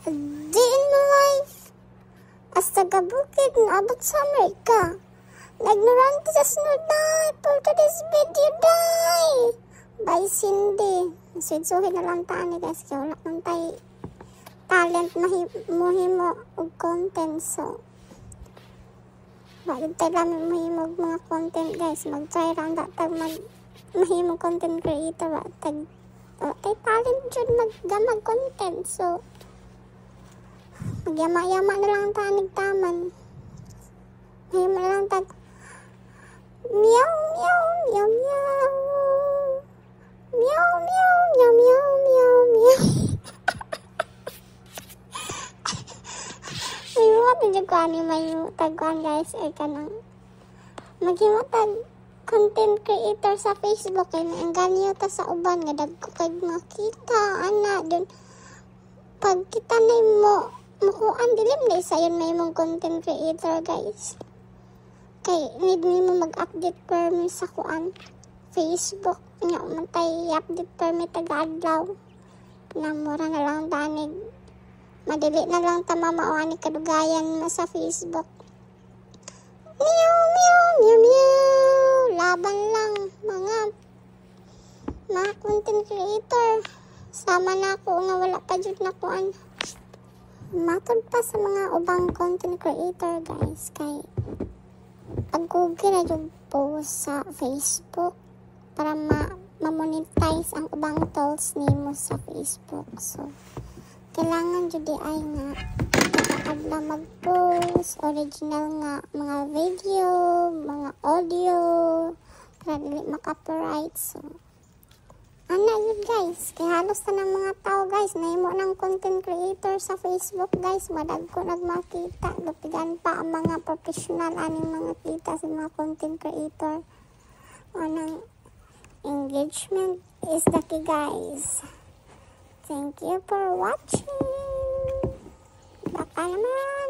A day in my life as taga-bukid na abot sa Amerika. Nagnorante sa sunod na for today's video, day! By Cindy. Suhid na lang tani guys, kaya wala lang tayo talent mahimo og content. So bakit tayo lang mahimo og mga content guys, mag-try lang datag mahimo content creator. Tayo talent jud magdamag content. So magyama-yama na lang tanig taman. Mahimo na lang tag meow meow meow meow meow meow meow meow meow meow. What did you go ani may tagwan guys ay kanang maghimatag content creator sa Facebook kay ang ganyo ta sa uban nga dagko kay makita ana dun pag kita na mo mukuan dilim na sayon may mong content creator guys. Kay need mo mag-update permi sa kuan Facebook nga umantay update permi taga-adlaw na mura na lang danig madili na lang ta mamauan ni kadugayan mo sa Facebook. Meow meow meow meow laban lang mga content creator. Sama na ako nga wala pa jud na kuan matod pa sa mga ubang content creator guys. Kay pag-google na yung post sa Facebook para ma-monetize ang ubang tools nimo sa Facebook. So kailangan jud ay nga adla mag-post original nga mga video, mga audio para dili maka-copyright. So ana yun guys, kay halos na ng mga tao guys nahimo ng content creator sa Facebook guys. Madagko nagmakita, lupigan pa ang mga professional aning mga kita sa mga content creator. Anang engagement is the key guys. Thank you for watching. Baka naman.